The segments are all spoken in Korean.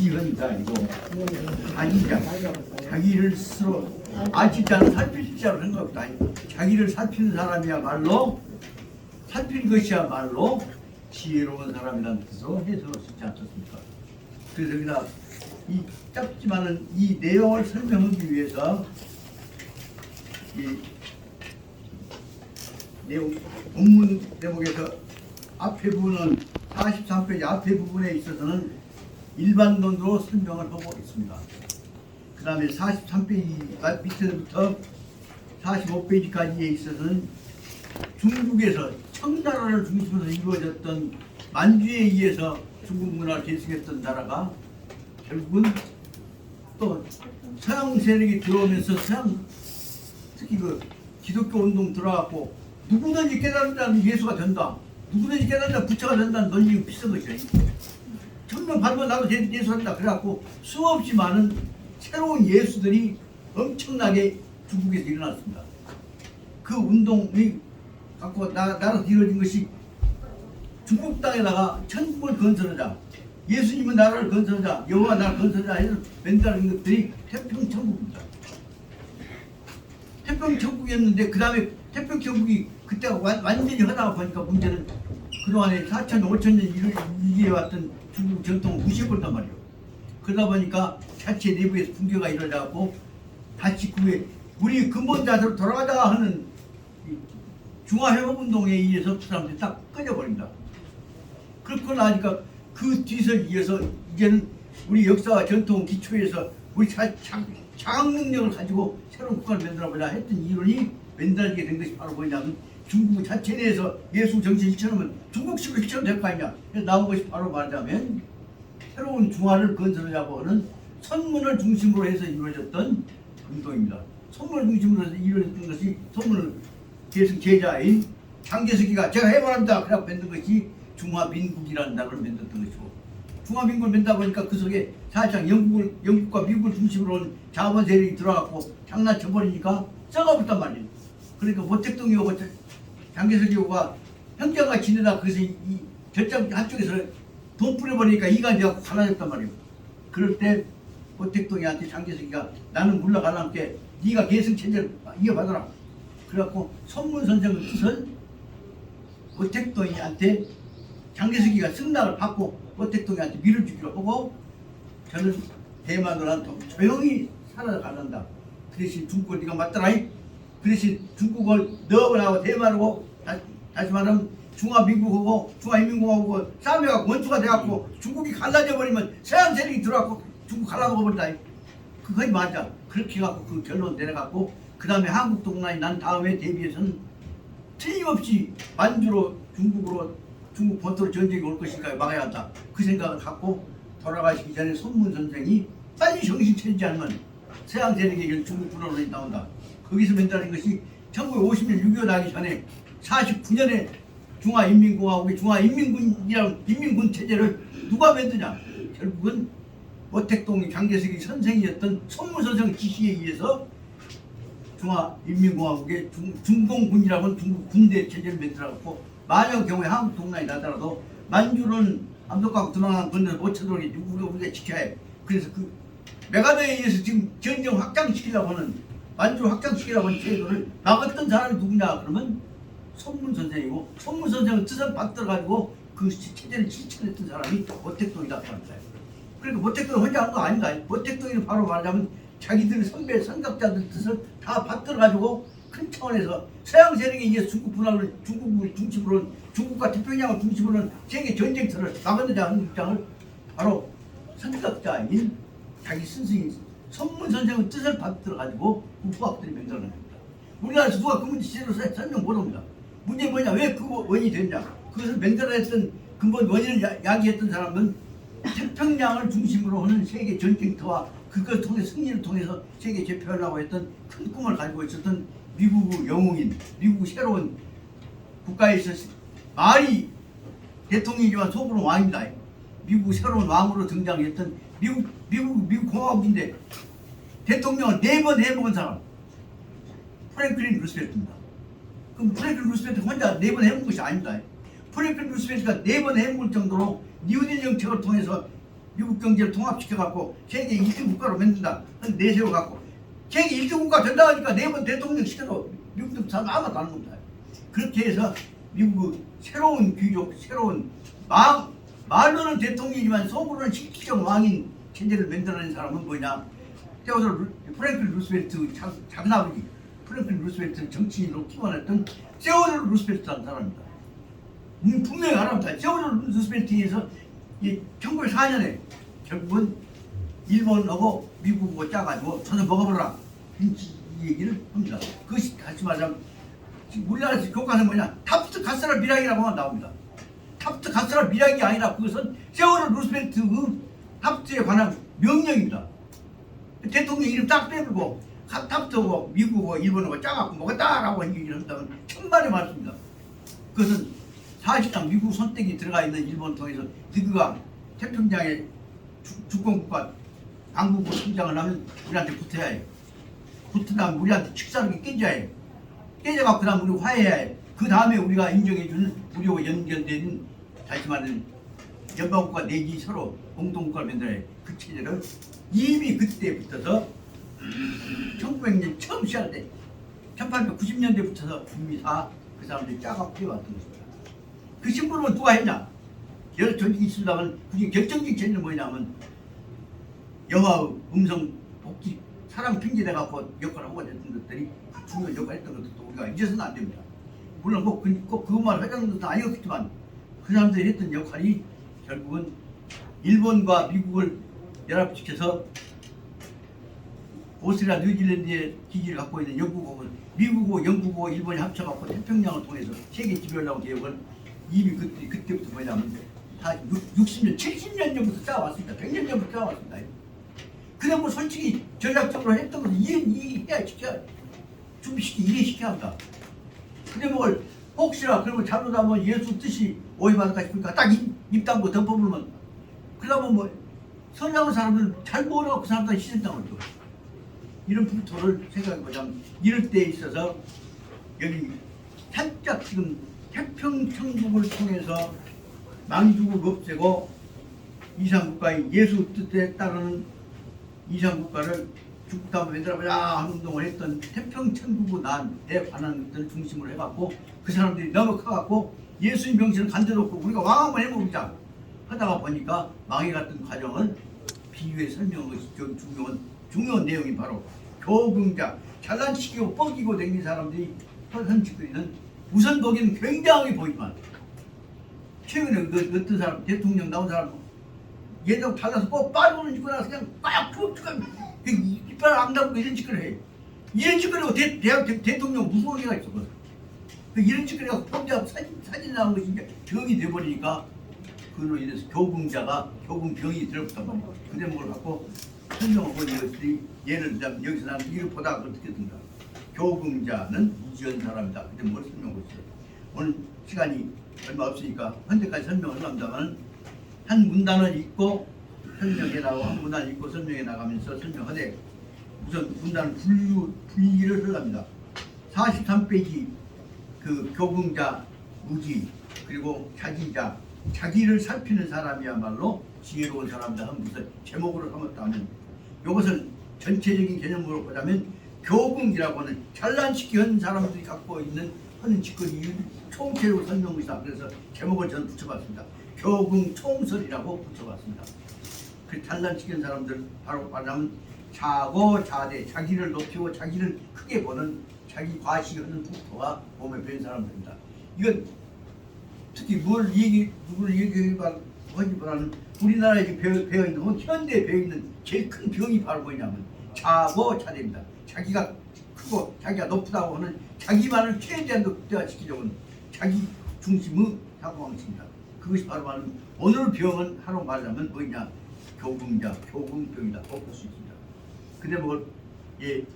비현자 아니고 자기자, 자기를 스스로 진짜는 살필 자로 생각도 아니고 자기를 살피는 사람이야말로 살필 것이야말로 지혜로운 사람이라는 뜻으로 해석할 수 있지 않겠습니까? 그래서 여기다 이 짧지만은 이 내용을 설명하기 위해서 이 내용 본문 대목에서 앞에 부분은 43페이지 앞에 부분에 있어서는 일반론으로 설명을 하고 있습니다. 그 다음에 43페이지 밑에부터 45페이지까지에 있어서는 중국에서 청나라를 중심으로 이루어졌던 만주에 의해서 중국 문화를 계승했던 나라가 결국은 또 서양 세력이 들어오면서 서양 특히 그 기독교 운동 들어왔고 누구든지 깨달은다는 예수가 된다. 누구든지 깨달은다 부처가 된다는 논리가 비싼 것이야. 천명 밟으면 나도 예수한다. 그래갖고 수없이 많은 새로운 예수들이 엄청나게 중국에서 일어났습니다. 그 운동이 갖고 나라에서 이루어진 것이 중국 땅에다가 천국을 건설하자. 예수님은 나라를 건설하자. 여호와 나라를 건설하자 해서 만들어진 것들이 태평천국입니다. 태평천국이었는데 그 다음에 태평천국이 그때가 완전히 하다가 보니까 문제는 그동안에 4,000년, 5,000년 이겨왔던 중국 전통을 무시해버렸단 말이에요. 그러다 보니까 자체 내부에서 붕괴가 일어나고 다시 그 후에 우리 근본자세로 돌아가자 하는 중화회복운동에 의해서 그 사람들이 딱 꺼져버립니다. 그렇고 나니까 그 뒤를 이어서 이제는 우리 역사와 전통 기초에서 우리 자각 능력을 가지고 새로운 국가를 만들어보자 했던 이론이 만들어지게 된 것이 바로 뭐냐면 중국 자체 내에서 예수 정신 실천하면 중국식으로 실천될 거 아니냐. 그래서 나온 것이 바로 말하자면 새로운 중화를 건설하자고 하는 선문을 중심으로 해서 이루어졌던 운동입니다. 선문을 중심으로 해서 이루어졌던 것이 선문을 계승 제자인 장제석이가 제가 해보랍니다. 그래서 만든 것이 중화민국이라는 나라를 만들었던 것이고 중화민국을 만들다 보니까 그 속에 사실상 영국과 미국을 중심으로 한 자본 세력이 들어갔고 장난쳐버리니까 썩어버렸단 말이에요. 그러니까 모택동이 오고 장제석이 오가 형제가 지내다 그래서 이 결정 한쪽에서 돈 뿌려버리니까 이간되고 갈라졌단 말이에요. 그럴 때 모택동이한테 장제석이가 나는 물러가려면 네가 계승체제를 이어받아라. 그래갖고 선문선생의 뜻을 모택동이한테 장제석이가 승낙을 받고 모택동이한테 밀어주기로 하고 저는 대만으로 한 조용히 살아가는다. 그 대신 중국을 네가 맞더라. 그 대신 중국을 넣어보라고 대만하고 다시 말하면 중화민국하고 중화인민공화국하고 싸움해가 원수가 돼갖고 중국이 갈라져 버리면 서양 세력이 들어갖고 중국 갈라먹어버린다. 그거이 맞아. 그렇게 해갖고 그 결론 내려갖고 그 다음에 한국 동란이 난 다음에 대비해서는 틀림없이 만주로 중국 본토로 전쟁이 올 것이니까 막아야 한다. 그 생각을 갖고 돌아가시기 전에 손문 선생이 빨리 정신 차리지 않으면 서양 세력에게 중국 불어로 나온다. 거기서 만들어진 것이 1950년 6.25 나기 전에 49년에 중화인민공화국의 중화인민군이라는 인민군 체제를 누가 만드냐. 결국은 모택동 장제석이 선생이었던 손문 선생 지시에 의해서 중화인민공화국의 중공군이라고 하는 중국 군대 체제를 만들어갖고 만약 경우에 한국 동란이 나더라도 만주는 압록강 도망간 건너서 못 쳐들어오게 우리가 지켜야 해. 그래서 그 메가더에 의해서 지금 전쟁 확장시키려고 하는 만주를 확장시키려고 하는 제도를 막았던 사람이 누구냐 그러면 손문 선생이고 손문 선생은 뜻을 받들어가지고 그 체제를 실천했던 사람이 모택동이다 합니다. 그러니까 모택동이 혼자 한 거 아닌가. 모택동이는 바로 말하자면 자기들 선배 선각자들 뜻을 다 받들어가지고 큰 차원에서 서양 세력에 의해서 중국 분할을 중국을 중심으로 중국과 태평양을 중심으로 한 세계 전쟁터를 막아내자는 입장을 바로 선각자인 자기 스승인 선문 선생의 뜻을 받들어가지고 후학들이 만들어낸 겁니다. 우리나라에서 누가 그 문제 제대로 설명 못합니다. 문제는 뭐냐, 왜 그 원인이 됐냐. 그것을 만들어냈던 근본 원인을 야기했던 사람은 태평양을 중심으로 하는 세계 전쟁터와 그걸 통해 승리를 통해서 세계 제패하려고 했던 큰 꿈을 가지고 있었던 미국의 영웅인, 미국의 새로운 국가에서 말이 대통령이지만 속으로 왕입니다. 미국 새로운 왕으로 등장했던 미국 공화국인데 대통령을 4번 해먹은 사람 프랭클린 루스벨트입니다. 그럼 프랭클린 루스벨트 혼자 4번 해먹은 것이 아닙니다. 프랭클린 루스벨트가 4번 해먹을 정도로 뉴딜 정책을 통해서 미국 경제를 통합시켜갖고 세계 1등 국가로 만든다. 내세워갖고 세계 1등 국가 된다 하니까 네번 대통령 시켜도 미국 사람 아무도 안 합니다. 그렇게 해서 미국의 새로운 귀족, 새로운 말로는 대통령이지만 속으로는 실질적 왕인 체제를 만들어낸 사람은 뭐냐? 테오도르 프랭클린 루스벨트 작은 아버지 프랭클린 루스벨트 정치인으로 키워냈던 테오도르 루스벨트라는 사람입니다. 분명히 알아봅니다. 테오도르 루스벨트에서 1904년에 결국은 일본하고 미국하고 짜가지고 저는 먹어보라 이 얘기를 합니다. 그것이 다시 말하자면 우리나라에서 교과서는 뭐냐? 탑트 가스라 미락이라고만 나옵니다. 탑트 가스라 미락이 아니라 그것은 세월호 루스벨트의 탑트에 관한 명령입니다. 대통령 이름 딱 빼고 탑트하고 미국하고 일본하고 짜갖고 먹었다라고 얘기를 한다면 천만의 말씀입니다. 그것은 사실상 미국 손등이 들어가 있는 일본 통해서 너희가 태평양의 주권국가 강국으로 성장을 하면 우리한테 붙어야 해요. 붙으면 우리한테 직사하게 깨져야 해요. 깨져갖고 그 다음 우리 화해해야 해요. 그 다음에 우리가 인정해주는 우리와 연결된 다시 말하는 연방국가 내지 서로 공동국가를 만들어야 해요. 그 체제를 이미 그때부터서 1900년 처음 시작할 때 1890년대부터서 이미 다 그 사람들이 짜갖고 해왔던 것입니다. 그 심부름은 누가 했냐? 여러 조직이 있습니다만 그중에 결정적인 체제는 뭐냐면 영화의 음성 복귀 사람 핑계대갖고 역할을 하고 했던 것들이 그 중요한 역할을 했던 것도 우리가 잊어서는 안 됩니다. 물론 꼭 그것만 하자는 것도 아니었겠지만 그 사람들이 했던 역할이 결국은 일본과 미국을 연합시켜서 오스트리아, 뉴질랜드의 기지를 갖고 있는 영국하고 미국하고 영국하고 일본이 합쳐갖고 태평양을 통해서 세계 지배하려고 계획을 이미 그때부터 뭐냐면 다 60년, 70년 전부터 쌓아왔습니다. 100년 전부터 쌓아왔습니다. 그냥 뭐 솔직히 전략적으로 했던 것을 이해해야 시켜야 이해시켜야 한다. 근데 뭘 혹시나 그러면 잘못하면 예수 뜻이 오해받을까 싶으니까 딱 입 담고 덮어보면 그러면 뭐 선량한 사람들은 잘 모르고 그 사람들 희생당을 줘. 이런 풍토를 생각해보자면 이럴 때에 있어서 여기 살짝 지금 태평천국을 통해서 망주국을 없애고 이상국가의 예수 뜻에 따르는 이상국가를 죽국가 만들어보자 하는 운동을 했던 태평천국에 관한 것들을 중심으로 해갖고 그 사람들이 너무 커갖고 예수의 명신을 간대놓고 우리가 왕 한번 해보자 하다가 보니까 망해갔던 과정을 비유해 설명한 것이 중요한 내용이 바로 교긍자 잘난치고 뻐기고 댕긴 사람들이 헐헐짓거리는 우선 보기는 굉장히 보이지만 최근에 어떤 사람 대통령 나온 사람 예전 달라서 꼭 빠르고는 짓고 나서 그냥 꽉 푹푹 이빨 안 담고 이런 짓거리 해. 이런 짓거리고 대통령 무슨 관계가 있어. 이런 짓거리가 범죄하고 사진 나온 것이 이제 병이 돼버리니까 그걸로 인해서 교긍병이 들어붙단 말이야. 그 대목을 갖고 설명을 본 이것들이 예를 들자면 여기서 나는 이를 보다가 어떻게 든가. 교긍자는 이지은 사람이다. 그 대목을 설명하고 있어요. 오늘 시간이 얼마 없으니까 현재까지 설명을 합니다만 한 문단을 읽고 설명해 나가고 한 문단을 읽고 설명해 나가면서 설명하되 우선 문단 분리를 하랍니다. 43페이지 그 교긍자, 무지 그리고 자기자 자기를 살피는 사람이야말로 지혜로운 사람이다 하는 것을 제목으로 삼았다면 이것을 전체적인 개념으로 보자면 교긍이라고 하는 잘난시키는 사람들이 갖고 있는 하는 짓거리를 총체로 설명이다. 그래서 제목을 저는 붙여봤습니다. 교긍 총설이라고 붙여봤습니다. 그 잘난시키는 사람들 바로 말하면 자고자대 자기를 높이고 자기를 크게 보는 자기 과시하는 풍토가 몸에 배인 사람들입니다. 이건 특히 누구를 얘기하기보다는 우리나라에 배어있는 현대에 배어있는 제일 큰 병이 바로 뭐냐면 자고자대입니다. 자기가 크고 자기가 높다고 하는 자기만을 최대한 극대화시키려고 하는 자기 중심의 사고방식입니다. 그것이 바로 말하는 오늘 병은 하루 말하면 뭐냐 교긍자, 교긍병이다. 볼 수 있습니다. 근데 뭐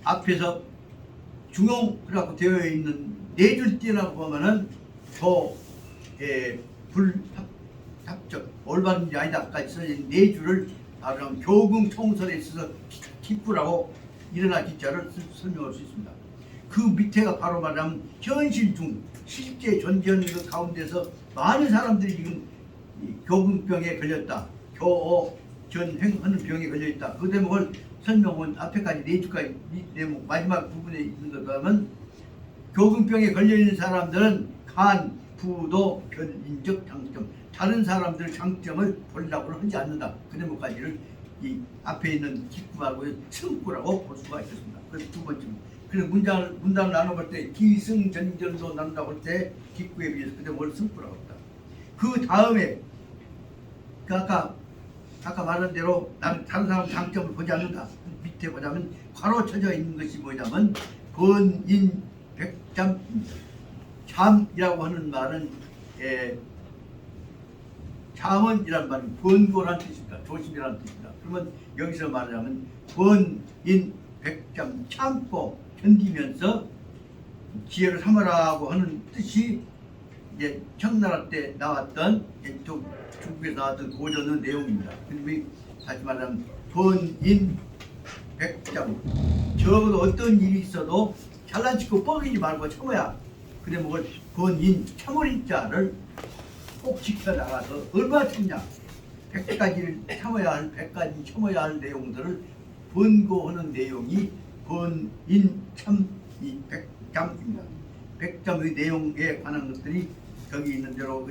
앞에서 중용 그래갖고 되어 있는 네 줄 띄어나고 보면은 불합적 올바른지 아니다까지 써진 네 줄을 바로 교긍 총설에 있어서 기쁘라고 일어나 기자를 설명할 수 있습니다. 그 밑에가 바로 말하면 현실 중 실제 존재하는 그 가운데서 많은 사람들이 지금 교긍병에 걸렸다. 전횡하는 병에 걸려 있다. 그 대목을 설명은 앞에까지 4주까지 이 대목 마지막 부분에 있는 것도 하면 교근병에 걸려 있는 사람들은 간, 부도, 변인적 장점, 다른 사람들의 장점을 보려고 하지 않는다. 그 대목까지를 이 앞에 있는 기구하고 승구라고 볼 수가 있었습니다. 그래서 두 번째. 그래서 문단을 나눠볼 때 기승전결로 나눈다고 할 때 기구에 비해서 그 대목을 승구라고 했다. 그 다음에 그 아까 말한 대로 나는 다른 사람 장점을 보지 않는다. 밑에 보자면 괄호쳐져 있는 것이 뭐냐면 번인 백잠입니다. 잠이라고 하는 말은 잠언이라는 말은 번고라는 뜻입니다. 조심이라는 뜻입니다. 그러면 여기서 말하자면 번인 백잠 참고 견디면서 지혜를 삼으라고 하는 뜻이 이제 청나라 때 나왔던 중국에서 나왔던 고전의 내용입니다. 그런데 다시 말하면 번인 백잠 적어도 어떤 일이 있어도 잘난 척고 뻥이지 말고 참아야 그 대목을 번인 참을 자를 꼭 지켜나가서 얼마나 참냐 100가지를 참아야 할 100가지 참아야 할 내용들을 번고하는 내용이 번인 참이 백잠입니다. 백잠의 내용에 관한 것들이 저기 있는 대로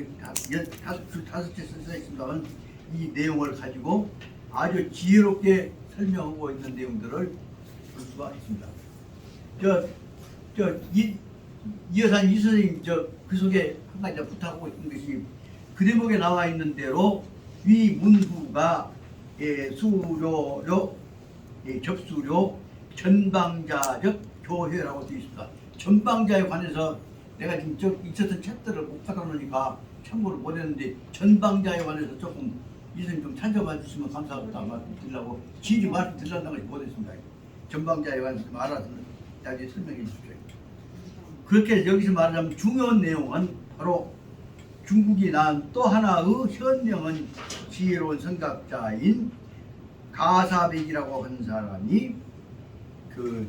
다섯째 써져 있습니다만 이 내용을 가지고 아주 지혜롭게 설명하고 있는 내용들을 볼 수가 있습니다. 이 여사님, 이 선생님 그 속에 한 가지 부탁하고 있는 것이 그 대목에 나와 있는 대로 위문후가 수료료, 접수료, 전방자적 교회라고 되어 있습니다. 전방자에 관해서 내가 지금 있었던 챕터를 못 받아 놓으니까 참고를 못했는데 전방자에 관해서 조금 이 선생님 좀 찾아봐 주시면 감사하겠다 말씀드리려고 지지 말씀드린다는 것이 못했습니다. 전방자에 관해서 좀 알아서 나중에 설명해 주십시오. 그렇게 여기서 말하자면 중요한 내용은 바로 중국이 낳은 또 하나의 현명한 지혜로운 선각자인 가사백이라고 하는 사람이 그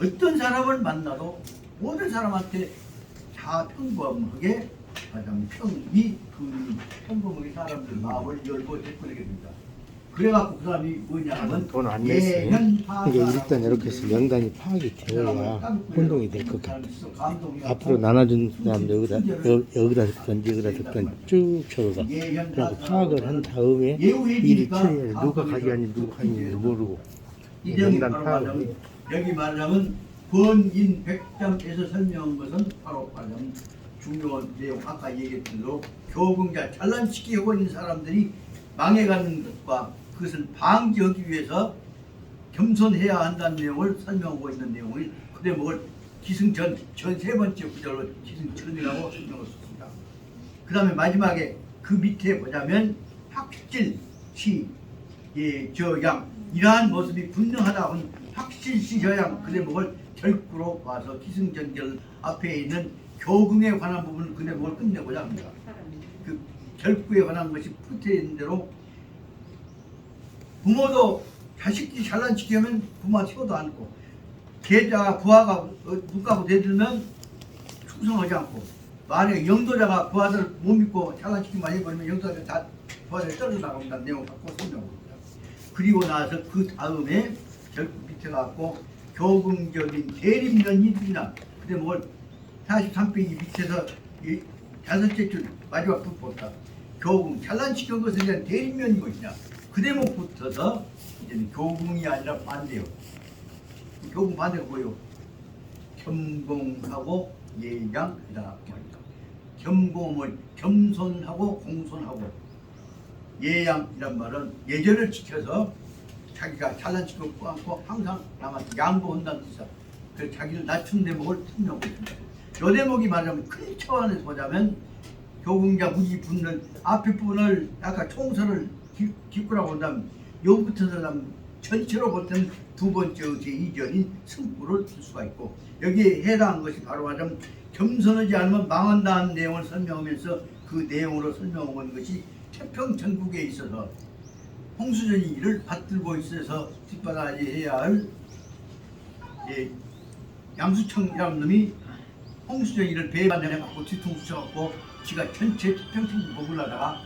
어떤 사람을 만나도 모든 사람한테 다 평범하게 말하자면 평범하게 사람들 마음을 열고 데리게 됩니다. 그래갖고 그 사람이 뭐냐면 돈 안 냈어요. 이게 일단 이렇게 해서 명단이 파악이 되어야 혼동이 될 것 같아. 앞으로 나눠준 사람들 여기다 던지 여기다 던지 쭉 쳐가. 그리고 파악을 한 다음에 일이 처리해 누가 가져가는지 누가 가져가는지 모르고 명단 파악을 여기 말하자면 번인 백잠에서 설명한 것은 바로 말하자면 중요한 내용 아까 얘기했던 대로 교근자 잘난 척이 하고 있는 사람들이 망해가는 것과 그것을 방지하기 위해서 겸손해야 한다는 내용을 설명하고 있는 내용을 그 대목을 기승전 전 세 번째 구절로 기승전이라고 설명했습니다. 그 다음에 마지막에 그 밑에 보자면 확실시 저양 이러한 모습이 분명하다 는 확실시 저양 그 대목을 결구로 봐서 기승전결 앞에 있는 교궁에 관한 부분을 그 대목을 끝내고자 합니다. 그 결구에 관한 것이 붙어 있는 대로 부모도 자식이 잘난 척 하면 부모한테 치고도 않고 계좌 부하가 눈가고 대들면 충성하지 않고 만약에 영도자가 부하들 못 믿고 잘난 척만 해버리면 영도자가 다 부하들이 떨어져 나갑니다. 내용 갖고 설명합니다. 그리고 나서 그 다음에 결국 밑에 갖고 교근적인 대립면이들이나 그 대목을 43페이지 밑에서 다섯째 줄 마지막 부분 보다 교근 잘난 척한 것에 대한 대립면이 무엇이냐 그 대목부터서 이제는 교궁이 아니라 반대요. 교궁 반대가 뭐예요? 겸공하고 예양이다. 겸공을 겸손하고 공손하고 예양이란 말은 예절을 지켜서 자기가 잘난 척을 않고 항상 남한테 양보한다는 뜻이야. 그래서 자기를 낮춘 대목을 설명하고 있습니다. 이 대목이 말하자면 큰 차원에서 보자면 교궁자 무지 분을 앞에 부분을 아까 총선을 기구라고 한다면 여기부터서 전체로 볼 때는 두 번째 제2절인 승부를 쓸 수가 있고 여기에 해당한 것이 바로 말하자면 겸손하지 않으면 망한다는 내용을 설명하면서 그 내용으로 설명하고 있는 것이 태평전국에 있어서 홍수전이 이를 받들고 있어서 뒷바라지 해야 할 양수청이라는 놈이 홍수전이를 배반해 갖고 뒤통수 쳐갖고 지가 전체 태평천국 먹으려다가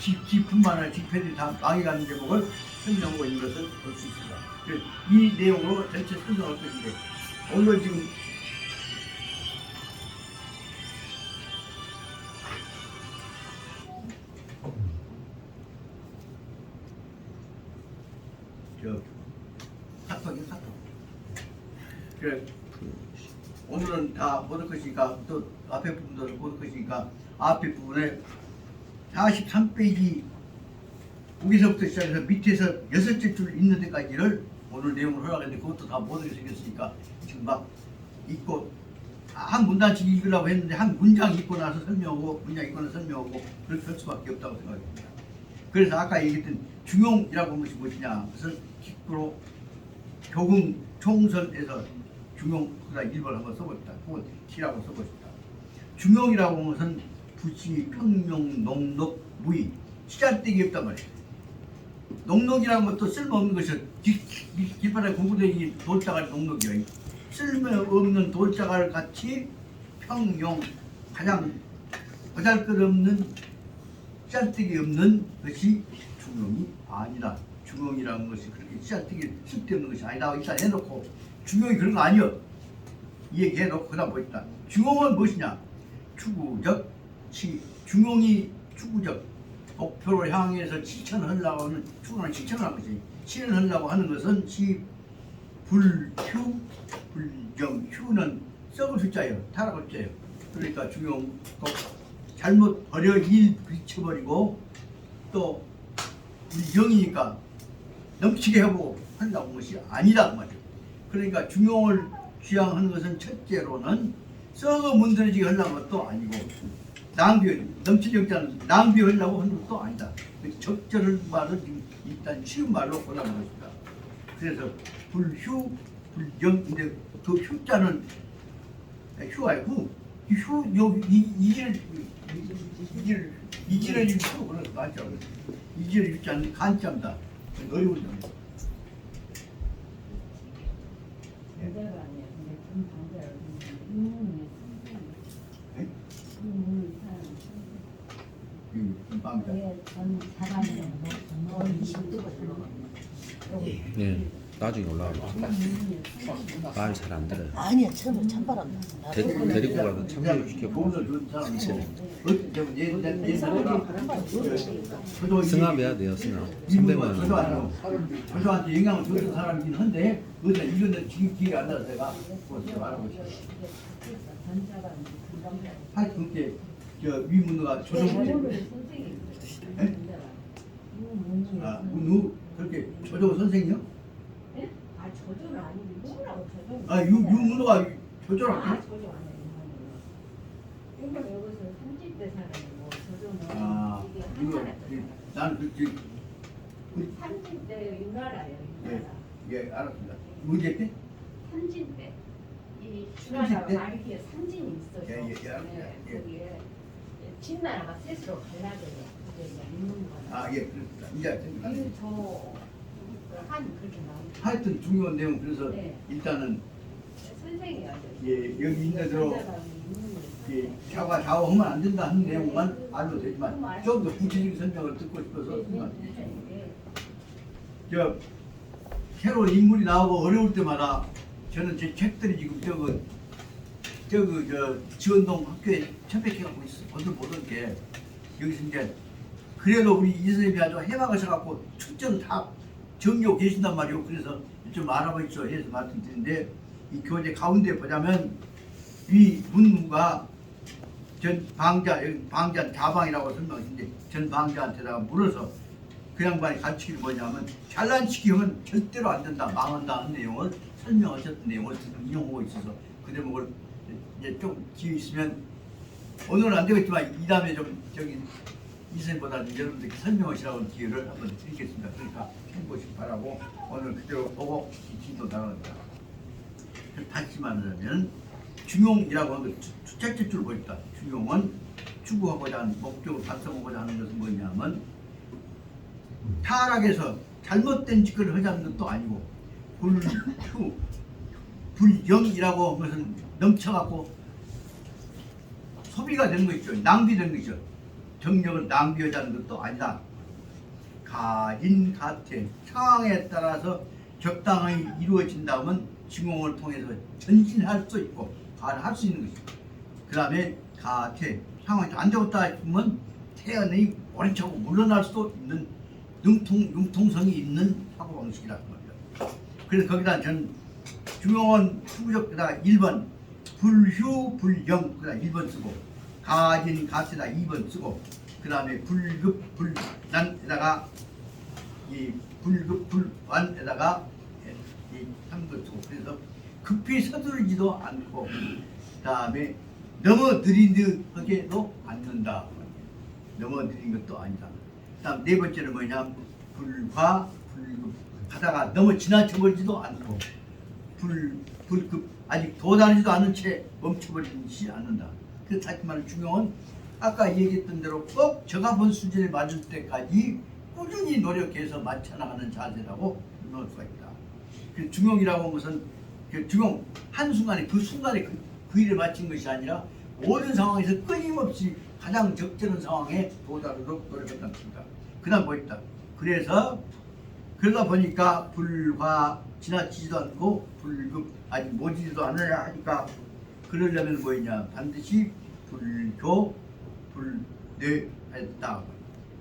지뿐만 아니라 지패들이 다 망해가는 제목을 설명하고 있는 것을 볼 수 있습니다. 그래서 이 내용으로 전체 설명할 것인데 오늘 지금 저 카톡이 카톡. 그래 오늘은 다 못 할 것이니까 또 앞에 부분도 못 할 것이니까 앞에 부분에 43페이지 거기서부터 시작해서 밑에서 6째 줄 있는 데까지를 오늘 내용을 허락했는데 그것도 다 못하게 생겼으니까 지금 막 읽고 한 문단씩 읽으려고 했는데 한 문장 읽고 나서 설명하고 문장 읽고 나서 설명하고 그렇게 할 수밖에 없다고 생각합니다. 그래서 아까 얘기했던 중용이라고 하는 것이 무엇이냐, 그것을 기프로 교금 총선에서 중용 그다 1번 한번 써봅시다. 혹은 시라고 써봅시다. 중용이라고 하는 것은 부시, 평명, 농록, 무의 시잘데기 없단 말이에요. 농록이라는 것도 쓸모없는 것이요. 길바닥에 공부되기 돌자갈 농록이요. 쓸모없는 돌자갈 같이 평용 가장 보잘것없는 시잘데기 없는 것이 중용이 아니다. 중용이라는 것이 그렇게 시잘데기 쓸데없는 것이 아니다. 일단 해놓고 중용이 그런 거 아니요. 이 얘기 해놓고 그다음 뭐 있다. 중용은 무엇이냐? 추구적 중용이 추구적 목표를 향해서 실천하려고 하는 추구는 실천하는 것이 실현하려고 하는 것은 불휴 불정 휴는 썩을 숫자예요. 타락을 숫자예요. 그러니까 중용 잘못 버려 일 비춰버리고 또 불정이니까 넘치게 해보고 하려고 한 것이 아니다 그 말이에요. 그러니까 중용을 지향하는 것은 첫째로는 썩어 문드러지게 하려는 것도 아니고 낭비, 넘치지 않는 낭비하려고 하는 것도 아니다. 적절한 말을 일단 쉬운 말로 골라놓은 것입니다. 그래서 불휴, 불정인데 그 휴자는 휴가 후, 이지를 휴, 그래서 맞죠. 이지를 휴자는 간자입니다. 어려운 점입니다. 네, 나중에 올라가면 말 잘 안 들어요. 아니야, 처음에 찬바람 나. 데리고 가서 참석 시켜보고 승합해야 돼요, 승합. 300만 원. 저한테 영향을 줬던 사람이긴 한데 그런데 이거는 지금 기회가 안 나서 제가 알아보고 싶어요. 하여튼 그게 저 위문우가 조정 문우 그렇게 조정 선생이요? 네? 아 조조는 아니고 누구라고 조조? 유문우가 조정할게. 조조 안 해요. 이거 여기서 30대 사람이 뭐 조조는 이게 이거 하나잖아요. 나는 그 30대 윤나라예요. 예 알았습니다. 문제 때? 30대 이 30대? 주나라가 말기에 상징이 있어서 예, 알았습니다. 예. 거기에 진나라가 셋으로 갈라져요. 그게 이제 있는 거예요. 예 그렇습니다. 이제 생각나네요. 한 그렇게 나오죠. 하여튼 중요한 내용 그래서 네. 일단은 선생이야죠. 예 여기 있는 대로 좌우하면 안 된다 하는 내용만 알려도 되지만 좀 더 구체적인 설명을 듣고 싶어서 저 새로운 인물이 나오고 어려울 때마다 저는 제 책들이 지금 저 지원동 학교에 협백해갖고 있어. 어들 보던 게 여기서 이제 그래도 우리 이 선생님이 아주 해박하셔갖고 출전 다 정리하고 계신단 말이에요. 그래서 좀 알아보시죠 해서 말씀드리는데 이 교재 가운데 보자면 위 문무가 전 방자, 여기 방자 자방이라고 설명하시는데 전 방자한테다가 물어서 그 양반이 가르치기를 뭐냐면 잘난 시키면 절대로 안 된다, 망한다 하는 내용을 설명하셨던 내용을 지금 인용하고 있어서 그 대목을 이제 좀 기회 있으면 오늘은 안 되겠지만 이 다음에 좀 저기 이선보다 여러분들께 설명하시라고 하는 기회를 한번 드리겠습니다. 그러니까 해보시기 바라고 오늘 그대로 보고 진도 나갑니다. 다시 말하자면 중용이라고 하는 것 첫째 줄 보입니다. 중용은 추구하고자 하는 목적을 달성하고자 하는 것은 뭐냐면 타락해서 잘못된 짓을 하자는 것도 아니고 불영이라고 하는 것은 넘쳐갖고 소비가 되는 것이죠. 낭비되는 것이죠. 정력을 낭비하자는 것도 아니다. 가진 가태 상황에 따라서 적당히 이루어진다면 중용을 통해서 전진할 수 있고 할 수 있는 것이고, 그 다음에 가태 상황이 안 되었다 싶으면 태연히 오른차고 물러날 수도 있는 융통성이 있는 사고방식이라는 겁니다. 그래서 거기다 전 중용은 후부적에다가 1번 불휴 불영 그다음 1번 쓰고, 가진 가태다 2번 쓰고, 그 다음에 불급 불난에다가 이 불급 불완에다가 이 3번 쓰고, 그래서 급히 서두르지도 않고 그 다음에 너무 느리하게도 않는다. 너무 느린 것도 아니다. 그 다음 네 번째는 뭐냐, 불과 불급 하다가 너무 지나쳐버리지도 않고 불급 아직 도달하지도 않은 채 멈춰버리지 않는다. 그래서 다시 말해 중용은 아까 얘기했던 대로 꼭 저가 본 수준에 맞을 때까지 꾸준히 노력해서 맞춰나가는 자세라고 넣을 수가 있다. 그 중용이라고 하는 것은 그 중용 한순간에 그 순간에 그 일에 맞춘 것이 아니라 모든 상황에서 끊임없이 가장 적절한 상황에 도달하도록 노력했다는 겁니다. 그 다음 뭐 있다. 그래서 그러다 보니까 불과 지나치지도 않고 불급 아직 모지지도 않으려 하니까 그러려면 뭐였냐, 반드시 불교 불뇌했다.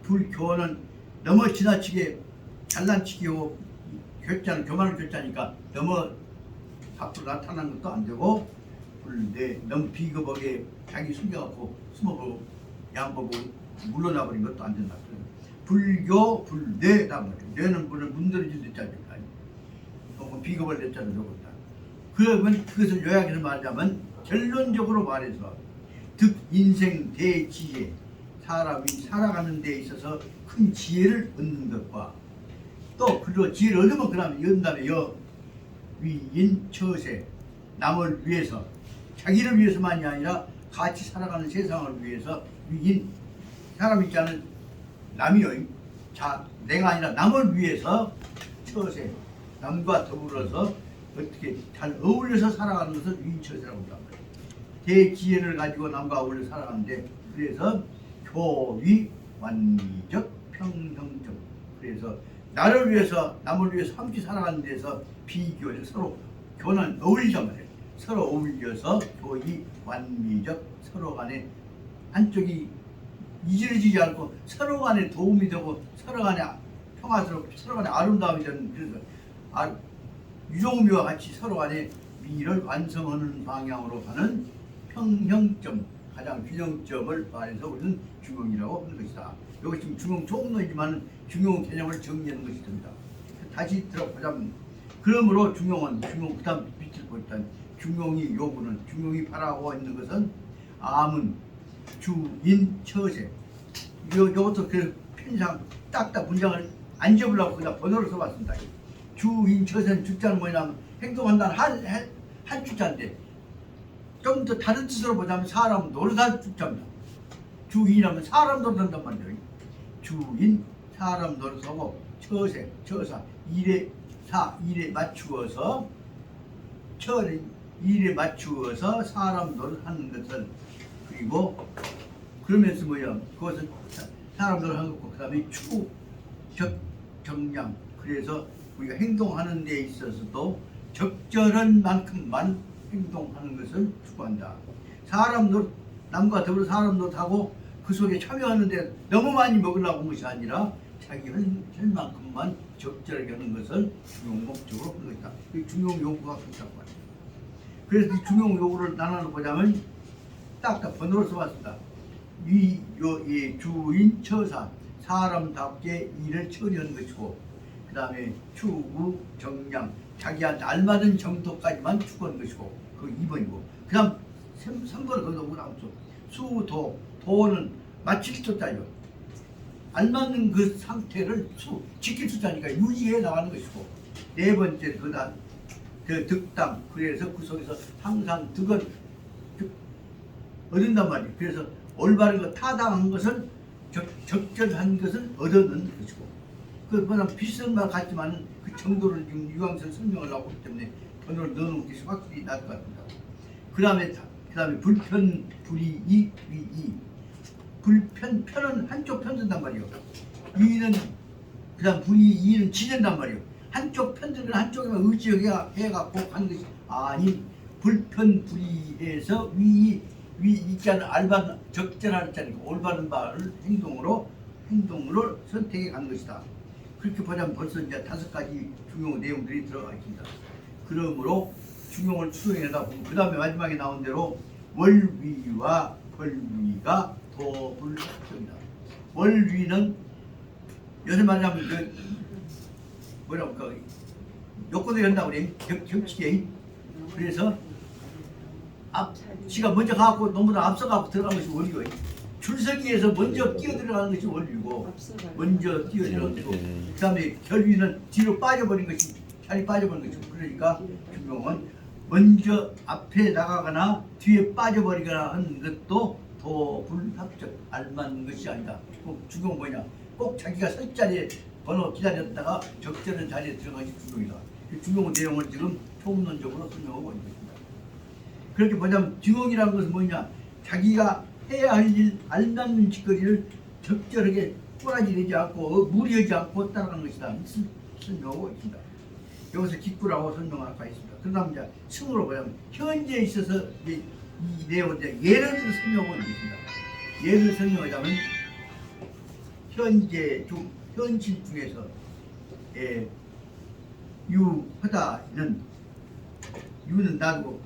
불교는 너무 지나치게 잘난치기고 교자는 교만한 교자니까 너무 앞으로 나타나는 것도 안 되고, 불뇌 너무 비겁하게 자기 숨겨갖고 숨어보고 양보고 물러나버린 것도 안 된다. 불교 불뇌다 말이에요. 뇌는 물론 문드러진 뇌자니까 너무 비겁을 뇌자로 적었다. 그러면 그것을 요약해서 말하자면 결론적으로 말해서 득 인생 대지혜, 사람이 살아가는 데 있어서 큰 지혜를 얻는 것과 또 그리고 지혜를 얻으면 그 다음에 위인 처세, 남을 위해서 자기를 위해서만이 아니라 같이 살아가는 세상을 위해서 위인 사람 있잖아요. 남이요. 자, 내가 아니라 남을 위해서 처세, 남과 더불어서 어떻게 잘 어울려서 살아가는 것을 위인처세라고 합니다. 대지혜를 가지고 남과 어울려 살아가는데, 그래서 교위 완미적 평형적, 그래서 나를 위해서 남을 위해서 함께 살아가는 데서 비교를 서로 교는 어울리자 말이에요. 서로 어울려서 교위 완미적, 서로 간에 한쪽이 이질지지 않고 서로 간에 도움이 되고 서로 간에 평화스럽고 서로 간에 아름다움이 되는, 그래서 유종미와 같이 서로 간에 미를 완성하는 방향으로 가는 평형점, 가장 균형점을 말해서 우리는 중용이라고 하는 것이다. 이것이 지금 중용 총론이지만 중용 개념을 정리하는 것이 됩니다. 다시 들어보자면, 그러므로 중용은 그 다음 밑을 보니까 중용이 요구는 중용이 바라고 있는 것은 암은 주인 처세. 이것도 그 편의상 딱딱 문장을 안 접으려고 그냥 번호를 써봤습니다. 주인 처세는 주자는 뭐냐면 행동한다는 한 주자인데, 좀 더 다른 뜻으로 보자면 사람 노릇할 주자입니다. 주인이라면 사람 노릇한단 말이에요. 주인 사람 노릇하고 처세 처사 일에 맞추어서 처는 일에 맞추어서 사람 노릇하는 것을, 그리고 그러면서 뭐야, 그것은 사람 노릇하는 거고, 그 다음에 정량, 그래서 우리가 행동하는 데 있어서도 적절한 만큼만 행동하는 것을 추구한다. 사람 노릇, 남과 더불어 사람 노릇하고 그 속에 참여하는데 너무 많이 먹으려고 하는 것이 아니라 자기 할 만큼만 적절하게 하는 것을 중용 목적으로 하는 것이다. 이 중용 요구가 그렇다고 합니다. 그래서 이 중용 요구를 나눠 보자면 딱딱 번호로 써봤습니다. 이 주인 처사, 사람답게 일을 처리하는 것이고, 그 다음에 추구 정량, 자기한테 알맞은 정도까지만 추구하는 것이고, 그 2번이고, 그 다음 3번은 거기서 오고 나오죠. 수도, 도는 마칠 숫자죠. 알맞는 그 상태를 지킬 숫자니까 유지해 나가는 것이고, 네 번째 그다음 그 득당, 그래서 그 속에서 항상 득은 얻는단 말이에요. 그래서 올바른 것, 타당한 것을 적절한 것을 얻어내는 것이고, 그보다 비슷한 말 같지만 그 정도를 지금 유광선 설명을 하고 있기 때문에 번호를 넣어놓은 것이 확실히 나을 것 같습니다. 그 다음에 불편 불이익 위이, 편은 한쪽 편 든단 말이요. 위는 그다음 불이 이는 지된단 말이요. 한쪽 편 들면 한쪽에만 의지해갖고 하는 것이 아니 불편불이해서 위 있지 않은 적절한 있잖아요. 올바른 바를 행동으로 선택해 가는 것이다. 그렇게 보자면 벌써 이제 5가지 중요 내용들이 들어가 있습니다. 그러므로 중용을 수행하다 보면 그 다음에 마지막에 나온 대로 월위와 벌위가 도불합격이다. 월위는 요새 말하자면 그 뭐라고 할까 요건을 한다고 그래 겹치게. 그래서 지가 먼저 가고 너무나 앞서가고 들어가는 것이 원리고 줄서기에서 먼저 뛰어들어가는 것이 원리고 먼저 뛰어들어가는 것이고 그 다음에 결위는 뒤로 빠져버린 것이 살이 빠져버린 것이고 그러니까 중용은 먼저 앞에 나가거나 뒤에 빠져버리거나 하는 것도 도불합적 알맞는 것이 아니다. 중용은 뭐냐 꼭 자기가 설 자리에 번호 기다렸다가 적절한 자리에 들어가기 중용이다. 중용 내용을 지금 총론적으로 설명하고 있는 것입니다. 그렇게 보자면 중용이라는 것은 뭐냐 자기가 해야 할 일 알맞는 짓거리를 적절하게 꼬라지 내지 않고 무리하지 않고 따라가는 것이다. 설명하고 있습니다. 여기서 기꾸라고 설명할 바 있습니다. 그 다음 이제 승으로 보자면 현재에 있어서 이 내용을 이제 예를 들어 설명하고 있습니다. 예를 설명하자면 현실 중에서 유는 놔두고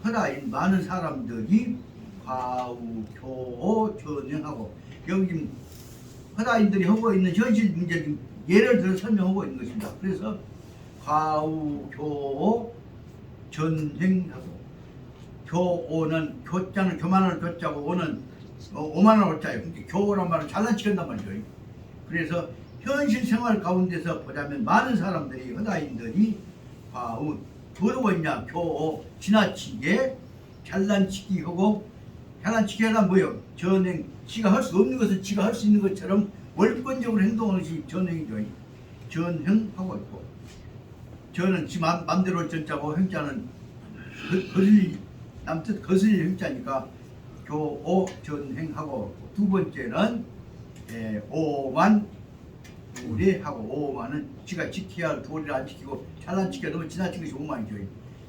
허다인 많은 사람들이 과우, 교호, 전행하고 여기 허다인들이 하고 있는 현실 문제 중 예를 들어 설명하고 있는 것입니다. 그래서 과우, 교호, 전행하고 교오는 교자는 교만을 교자고 오는 오만을 오자예요. 그러니까 교오란 말은 잘난 척한단 말이죠. 그래서 현실 생활 가운데서 보자면 많은 사람들이 허다인들이 과우 뭐라고 했냐 교오 지나치게 잘난치기 하고 잘난치기 하다 뭐요 전행 지가 할 수 없는 것을 지가 할 수 있는 것처럼 월권적으로 행동하는 것이 전행이죠. 전행하고 있고 저는 지 맘대로 전자고 행자는 거슬리 남뜻 거슬리 행자니까 교오 전행하고 두 번째는 오만 우리하고 오만은 지가 지켜야 할 도리를 안 지키고 잘난치게 너무 지나친 것이 오만이죠.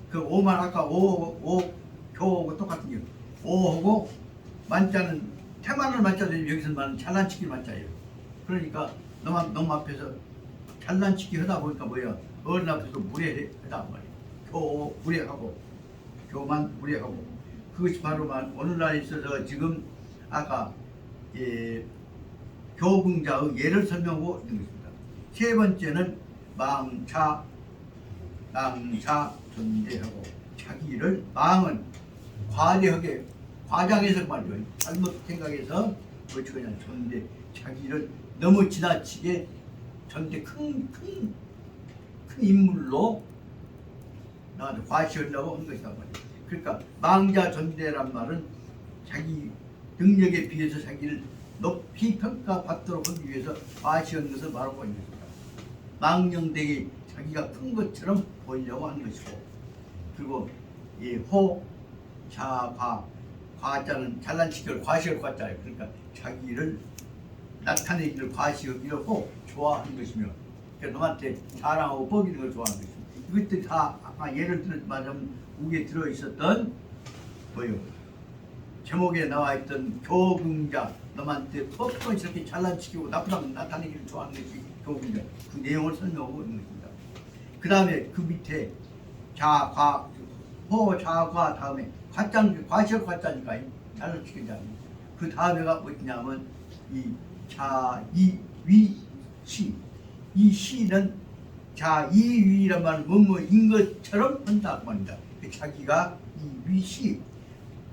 그 오만 아까 교하고 똑같은 게 오하고 만자는 태만을 만자도 여기서 말하는 잘난치기 만자예요. 그러니까 너무 앞에서 잘난치기 하다 보니까 뭐야 어른 앞에서 무례하다 말이에요. 교 무례하고 교만 무례하고 그것이 바로 오늘날에 있어서 지금 아까 교궁자의 예를 설명하고 있는 것입니다. 세 번째는 망차 존대하고 자기를 망은 과대하게 과장해서 말이죠. 잘못 생각해서 어찌 그냥 존대 자기를 너무 지나치게 존대 큰 인물로 나한테 과시하려고 한 것이다 말이에요. 그러니까 망자 존대란 말은 자기 능력에 비해서 자기를 높이 평가받도록 하기 위해서 과시한 것을 말하고 있는 것입니다. 망령되게 자기가 큰 것처럼 보이려고 하는 것이고 그리고 이 호, 자, 과자는 잘난치기를 과시할 과자예요. 그러니까 자기를 나타내기를 과시하기를 호, 좋아하는 것이며 그러니까 너한테 자랑하고 뻐기는 걸 좋아하는 것입니다. 이것들이 다 아까 예를 들면 우기에 들어있었던 뭐요? 제목에 나와있던 교궁자 너한테 뻔뻔히 저렇게 잘난치기고 나쁘다고 나타내기를 좋아하는 것이 교궁자 그 내용을 설명하고 있는 것입니다. 그 다음에 그 밑에 호, 자과 다음에 과시할 과자니까 잘난치기자 그 다음에가 뭐냐면 위, 시 이 시는 이위란 말은 뭐뭐인 것처럼 한다고 합니다. 자기가 이 위시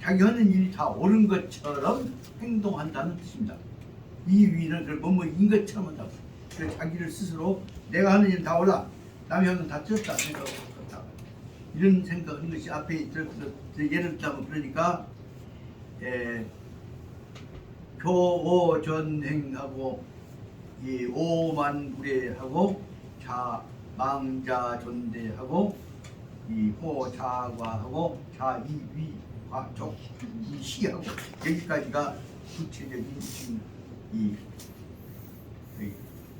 자기 하는 일이 다 옳은 것처럼 행동한다는 뜻입니다. 이 위는 그 뭐뭐인 것처럼 한다고. 그래서 자기를 스스로 내가 하는 일은 다 옳아 남이 하는 다 틀렸다 생각하고 그렇다. 이런 생각하는 것이 앞에 예를 들자면 그러니까 교오 전행하고 이 오만불애하고 망자 존대하고 이 호자과하고 자이위과족 이 시하고 여기까지가 구체적인 지금 이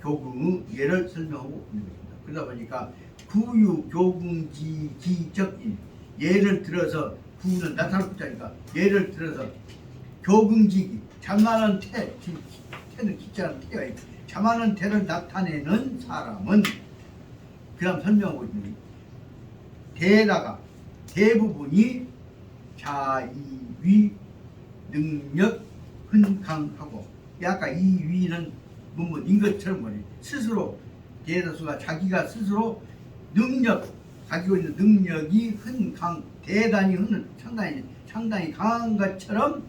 교궁의 예를 설명하고 있는 것입니다. 그러다 보니까 구유 교궁지기적인 예를 들어서 구는 나타날 것이니까 예를 들어서 교궁지기 자만한 태는 기자는 태가 있고 자만한 태를 나타내는 사람은 그다음 설명하고 있는 대다가 대부분이 자이위 능력 흔강하고 아까 이 위는 문문인 것처럼 말이 스스로 대다수가 자기가 스스로 능력 가지고 있는 능력이 흔강 대단히 흔은 상당히 강한 것처럼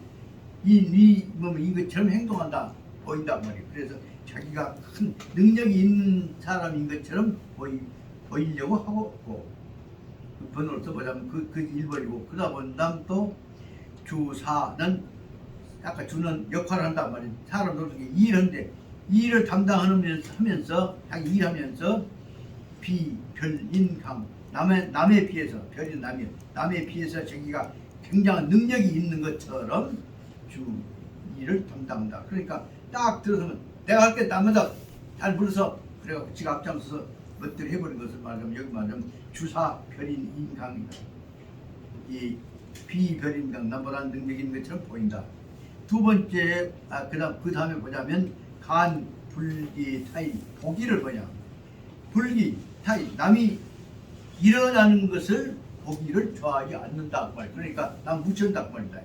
인 것처럼 행동한다 보인단 말이에요. 그래서 자기가 큰 능력이 있는 사람인 것처럼 보이려고 하고 그 번호를 써보자면 그 1번이고 그러다 보면 또 주사는 아까 주는 역할을 한단 말이에요. 사람들 중에 일하는데 일을 담당하면서 자기 일하면서 비별인강 남에 비해서 별인 남에 비해서 자기가 굉장한 능력이 있는 것처럼 주 일을 담당한다. 그러니까 딱 들어서면 내가 할 게 남보다 잘 불러서 그래갖고 지가 앞장서서 멋대로 해버린 것을 말하면 여기 말하면 주사 별인 인강이다. 이 비별인강 남보다 능력 있는 것처럼 보인다. 두 번째 그 다음에 보자면 간 불기 타이 보기를 뭐냐 불기 타이 남이 일어나는 것을 보기를 좋아하지 않는다 말. 그러니까 남 묻힌다 말이다.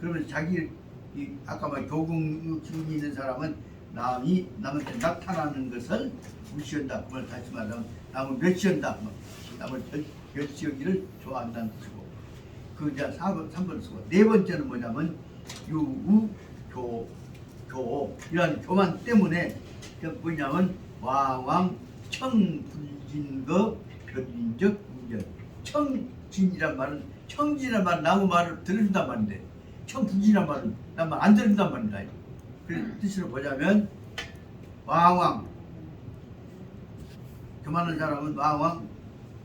그러면 자기 아까 말 교궁 기운이 있는 사람은 남한테 나타나는 것을 무시한다. 그걸 다시 말하면 남을 멸시한다. 남을 멸시하기를 좋아한다는 뜻이고 그 이제 3번 쓰고 네 번째는 뭐냐면 유우교 이런 교만 때문에 뭐냐면 왕왕 청불진거 별인적 운전 청진이란 말은 청진이란 말은 나무 말을 들어준단 말인데 청불진이란 말은 나무 안 들어준단 말이다. 그 뜻으로 보자면 왕왕 교만한 사람은 왕왕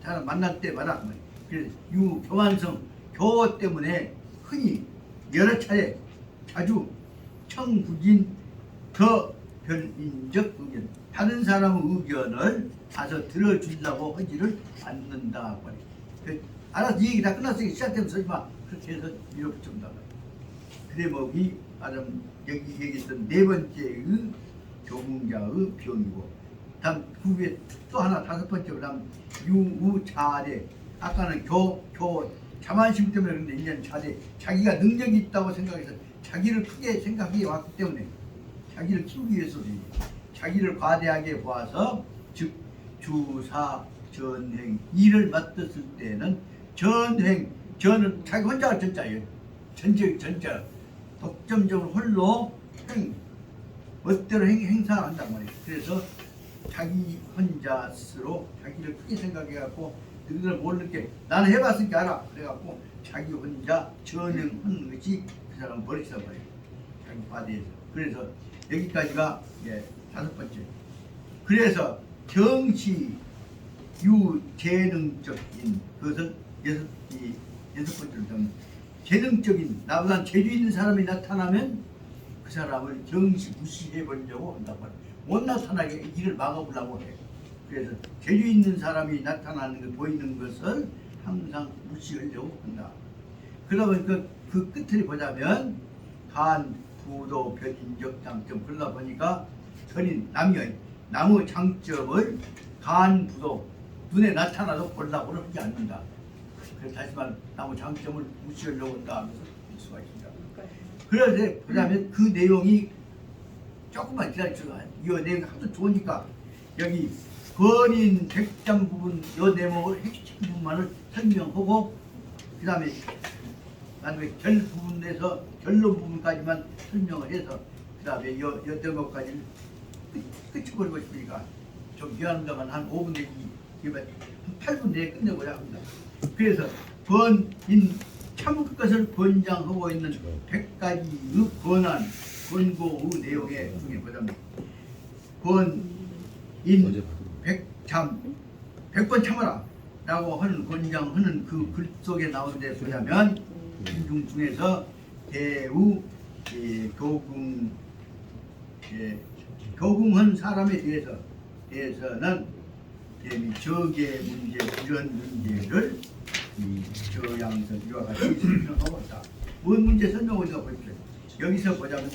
사람 만날 때마다 그래서 유교만성 교 때문에 흔히 여러 차례 자주 청부진 더 별인적 의견 다른 사람의 의견을 가서 들어주려고 하지를 않는다. 알아서 이 얘기 다 끝났으니까 시작되면 쓰지마. 그렇게 해서 밀어붙인다. 그대목이 여기 얘기했던 네 번째의 교문자의 비용이고 다음 그 위에 또 하나 다섯 번째로 다음 유우자대 아까는 자만심 때문에 그런데 이제는 자대 자기가 능력이 있다고 생각해서 자기를 크게 생각해 왔기 때문에 자기를 키우기 위해서지 자기를 과대하게 보아서 즉 주사 전행 일을 맡았을 때는 전은 자기 혼자가 전자예요. 전자 독점적으로 홀로 멋대로 행사를 한단 말이에요. 그래서 자기 혼자 스스로 자기를 크게 생각해갖고 너희들 모르게 나는 해봤으니까 알아. 그래갖고 자기 혼자 전행하는 것이 그 사람 버리시단 말이에요. 자기 과대에서. 그래서 여기까지가 다섯 번째. 그래서 정치 유재능적인 그것은 여섯 번째로 좀 재능적인 나보다 재주 있는 사람이 나타나면 그 사람을 정시 무시해버리려고 한단 말이에요. 못 나타나게 일을 막아보려고 해요. 그래서 재주 있는 사람이 나타나는 것 보이는 것을 항상 무시하려고 한다. 그러다 보니까 그 끝을 보자면 간 부도 변인적 장점 그러다 보니까 전인 남의 장점을 간 부도 눈에 나타나도 보려고 하지 않는다. 그래서 다시 말해 남의 장점을 무시하려고 한다 하면서 볼 수가 있습니다. 그래서 보자면 그 내용이 조금만 기다려주세요. 이 내용이 하도 좋으니까 여기 권인 백장 부분 이 내용을 핵심 부분만을 설명하고 그 다음에 나중에 결 부분에서 결론 부분까지만 설명을 해서 그 다음에 이 대목까지 끝이버리고 싶으니까 좀 미안합니다만 한 5분 내지 한 8분 내에 끝내고야 합니다. 그래서 번인 참을 것을 권장하고 있는 100가지의 권고의 내용의 중에 보자면 권인 100번 참아라 라고 하는 권장하는 그 글 속에 나오는데 보자면 중 중에서 대우 교궁한 사람에 대해서는 적의 문제, 이런 문제를 저양선 이와 같이 설명하고 있다. 뭔 문제 설명하고 보십시오. 여기서 보자면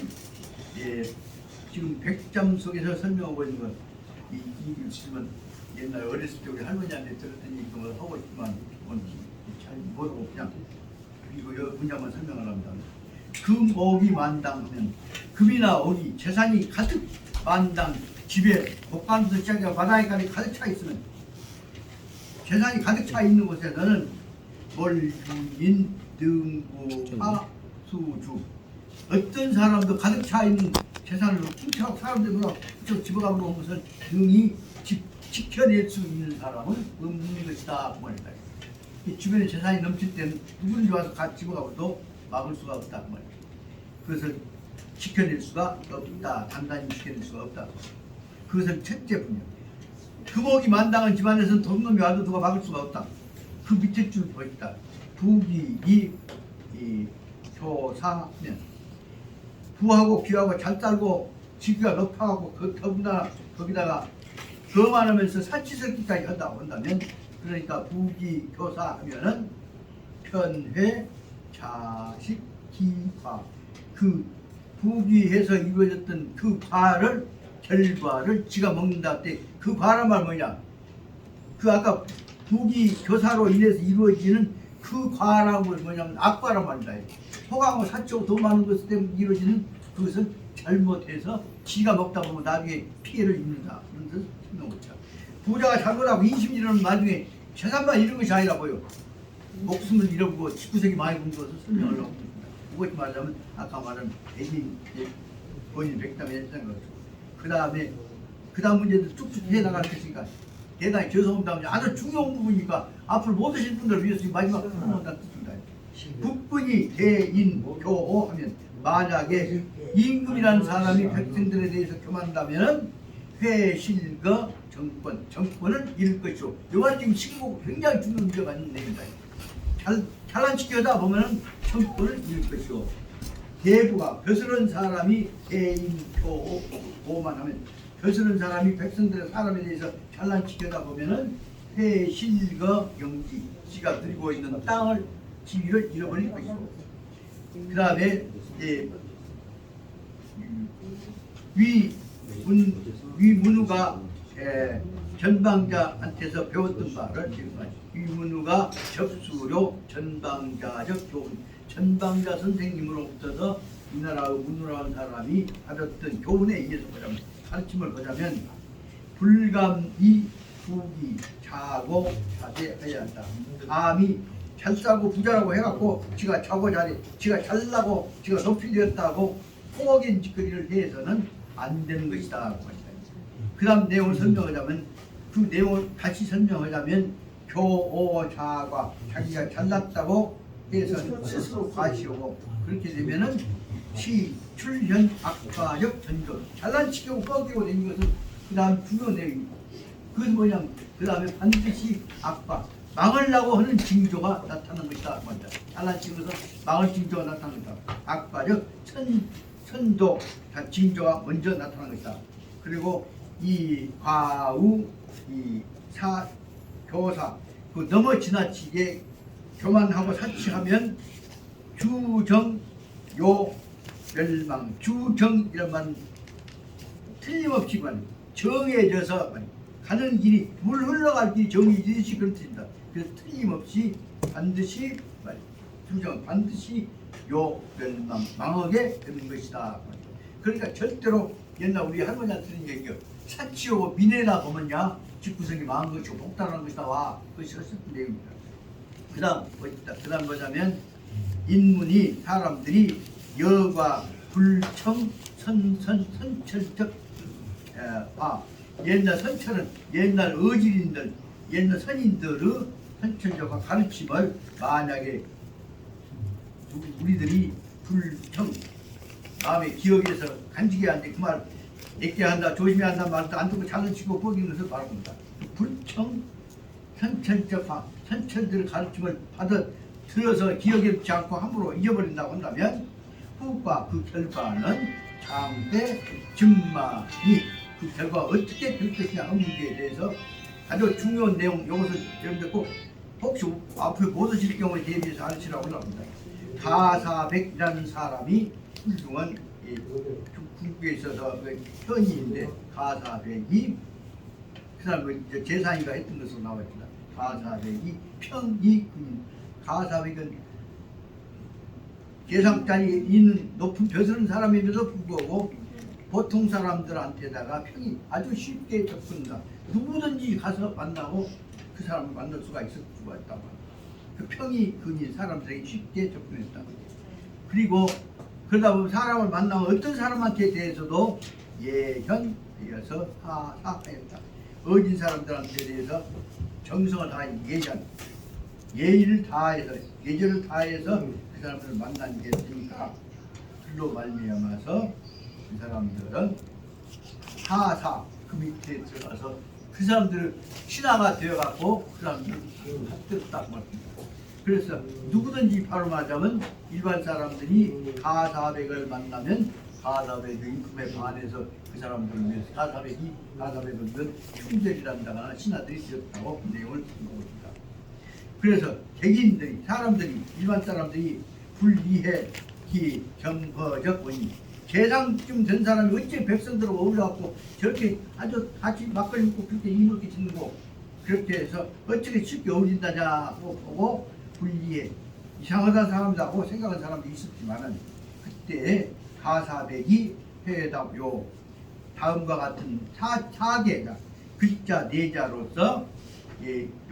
지금 100점 속에서 설명하고 있는 건 이 지금은 옛날 어렸을 때 우리 할머니한테 들었더니 그걸 하고 있지만 잘 모르고 그냥 이거 문장만 설명을 합니다. 금옥이 만당하면 금이나 옥이 재산이 가득 만당 집에 복간부터 시작해서 바다에까지 가득 차 있으면 재산이 가득 차 있는 곳에서는 월주인 등부하 수주 어떤 사람도 가득 차 있는 재산을 훔쳐가고 사람들보다 훔쳐 집어가고 온 것을 능히 지켜낼 수 있는 사람은 없는 것이다 그 말이다. 주변에 재산이 넘칠 때는 누구든지 와서 같이 집어가고도 막을 수가 없다 그 말이다. 그것을 지켜낼 수가 없다. 단단히 지켜낼 수가 없다. 그것은 첫째 분야. 금옥이 만당한 집안에서는 돈놈이 와도 누가 막을 수가 없다. 그 밑에 줄 보있다. 부귀이 효사면 부하고 귀하고 잘 살고 지위가 높아가고 더군다나 거기다가 거만하면서 사치스럽기까지 한다면 그러니까 부귀 교사 하면은 편회 자식 기화 그 부귀해서 이루어졌던 그 과를 결과를 지가 먹는다 할 때 그 과란 말 뭐냐 그 아까 부귀 교사로 인해서 이루어지는 그 과라고 뭐냐면 악과란 말이다. 호강하고 사치하고 돈 많은 것 때문에 이루어지는 그것은 잘못해서 지가 먹다 보면 나중에 피해를 입는다. 그런 뜻을 설명하자. 부자가 잘못하고 인심이라는 나중에 재산만 잃은 것이 아니라 보여. 목숨을 잃어보고 집구석이 많이 본 것을 설명을 하고 있습니다. 그것이 말하자면 아까 말한 애민 본인 백담에 했던 거죠. 그 다음 문제도 쭉쭉 해나갈 것이니까 대단히 죄송합니다. 아주 중요한 부분이니까 앞으로 못 오신 분들을 위해서 마지막 설명한다는 뜻입니다. 국분이 대인교호 하면 만약에 임금이라는 사람이 백성들에 대해서 교만한다면 회실거 정권을 잃을 것이오. 이건 지금 시기고 굉장히 중요한 문제가 있는 내용입니다. 잘난 지켜다 보면 정권을 잃을 것이오. 대부가 벼슬은 사람이 대인교호만 하면 벼슬은 사람이 백성들의 사람에 대해서 잘난 지켜다 보면은 회실거 영지 지가 들고 있는 땅을 지위를 잃어버릴 것이고 그 다음에 위문우가 전방자한테서 배웠던 바를 위문우가 접수료 전방자적 교훈 전방자 선생님으로부터 이 나라의 문우라는 사람이 받았던 교훈에 의해서 보자면 가르침을 보자면 불감이 부귀 자고 자제해야 한다. 감히 잘 싸고 부자라고 해갖고 지가 자고 자리 지가 잘나고 지가 높이 되었다고 포악인 짓거리를 해서는 안 되는 것이다. 그 다음 내용을 설명하자면 그 내용을 다시 설명하자면 교오자가 자기가 잘났다고 해서 스스로 과시하고 그렇게 되면은 출현 악화적 전조 잘난 치고 뻐기고 된 것은 그 다음 중요 내용입니다. 그것은 뭐냐면 그 다음에 반드시 악화 망하려고 하는 징조가 나타나는 것이다. 잘난 치고서 망할 징조가 나타나는 것이다. 악화적 선도 징조가 먼저 나타나는 것이다. 그리고 이 과우 이 교사 그 너무 지나치게 교만하고 사치하면 주정 요 멸망 주정이란 말은 틀림없이 정해져서 가는 길이 물 흘러갈 길이 정해지듯이 그런 뜻입니다. 그래서 틀림없이 반드시 주정 반드시 요 멸망 망하게 되는 것이다. 그러니까 절대로 옛날 우리 할머니한테 들은 얘기요. 사치하고 미내다 보면야 집구석이 망한 것이고 복달한 것이다. 와 그것이 했었던 내용입니다. 그 다음 뭐냐면 인문이 사람들이 여과 불청 선철적 옛날 선철은 옛날 어질인들 옛날 선인들의 선철적과 가르침을 만약에 우리들이 불청 마음의 기억에서 간직해야 하는데 그 말 애껴야 한다 조심해야 한다 말도 안 듣고 장난치고 뻐기는 것을 말합니다. 불청 선철적 선철들의 가르침을 들어서 기억에 넣지 않고 함부로 잊어버린다고 한다면 후과 그 결과는 장대 증마니 그 결과 어떻게 될 것이냐 하는 문제에 대해서 아주 중요한 내용 이것을 여러분들 혹시 앞에 못 오실 경우에 대비해서 알으시라고 합니다. 가사백이라는 사람이 훌륭한 중국에 있어서 현이인데 가사백이 그 사람 제사인가 했던 것으로 나와 있습니다. 가사백이 평이 가사백은 계상자리에 있는 높은 벼슬은 사람임에도 불구하고 보통 사람들한테다가 평이 아주 쉽게 접근한다. 누구든지 가서 만나고 그 사람을 만날 수가 있을 수가 있다고. 그 평이 근인 사람들에게 쉽게 접근했다. 그리고 그러다 보면 사람을 만나면 어떤 사람한테 대해서도 예현, 이어서 하사했다. 어진 사람들한테 대해서 정성을 다한 예전, 예의를 다해서, 예절을 다해서 그 사람들을 만난 게 있으니까 그로 말미암아서 그 사람들은 하사, 그 밑에 들어가서 그 사람들 신하가 되어갖고 그 사람들을 합쳤다고 말합니다. 그래서 누구든지 바로 말하자면 일반 사람들이 가사백을 만나면 가사백의 금에 반해서 그 사람들을 위해서 가사백을 위해서 충절이란다거나 신하들이 되었다고 그 내용을 쓴 것입니다. 그래서 개인들이 사람들이 일반 사람들이 불이해기 경허적 원인 재상쯤 된 사람이 어째 백성들하고 어울려갖고 저렇게 아주 같이 막걸리 먹고 그렇게 이먹게 짓고 그렇게 해서 어떻게 쉽게 어울린다냐고 보고 불리해 이상하다는 사람이라고 생각하는 사람도 있었지만은 그때 가사백이 회답요 다음과 같은 사계자 글자 네자로서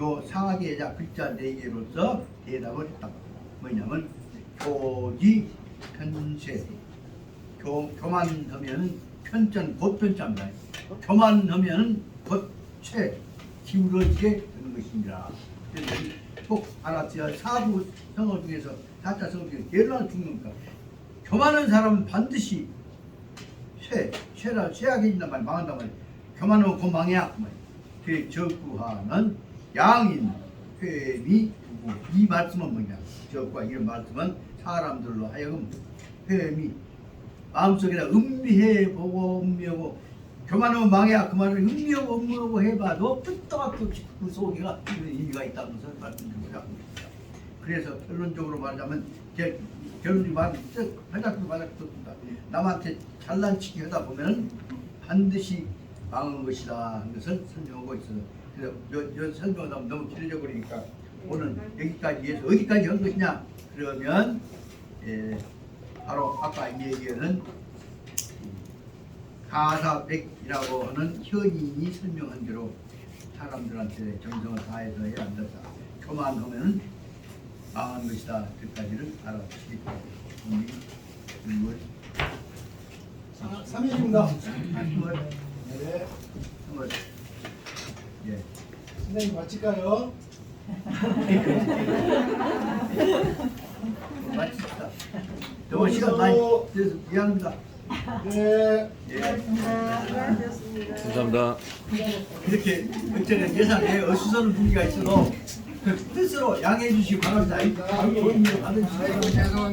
요 사계자 글자 네 개로서 대답을 했다. 뭐냐면 교지 편세 교만하면 편전 곧편자입니다. 교만하면 곧최 기울어지게 되는 것입니다. 그래서 꼭 알았어야 사부 성어 중에서 사자 성어 중에서 제일 중요한 겁니다. 교만한 사람은 반드시 쇠하게 있단 말이야. 망한단 말이야. 교만하면 곧 망해야 그 말이야. 그 적구하는 양인 회미 이 말씀은 뭐냐? 적과 이런 말씀은 사람들로 하여금 회미 마음속에다 음미해보고 음미하고 교만하면 망해야 그 말을 음미하고 음미하고 해봐도 끄떡없이 그 속에가 의미가 있다는 것을 말씀드리고자 합니다. 그래서 결론적으로 말하자면 결론적으로 말하자면 회작도 말했습니다. 남한테 잘난치기 하다 보면 반드시 망한 것이다 하는 것을 설명하고 있어요. 그래서 요 설명하다 보면 너무 길어져 버리니까 오늘 여기까지 해서 어디까지 한 것이냐 그러면 바로 아까 얘기하는 가사백이라고 하는 현인이 설명한 대로 사람들한테 정성을 다해서 해야 한다. 교만하면 망한 것이다. 그까지를 알아주시기 바랍니다. 3일입니다. 네. 예. 선생님 마칠까요? 마칩시다. 너무 시간 많이 들어서 미안합니다. 네. 예. 감사합니다. 이렇게 어쩌면 예상에 어수선한 분위기가 있어도 그 뜻으로 양해해 주시기 바랍니다. 좋은 일 받으시기 바랍니다.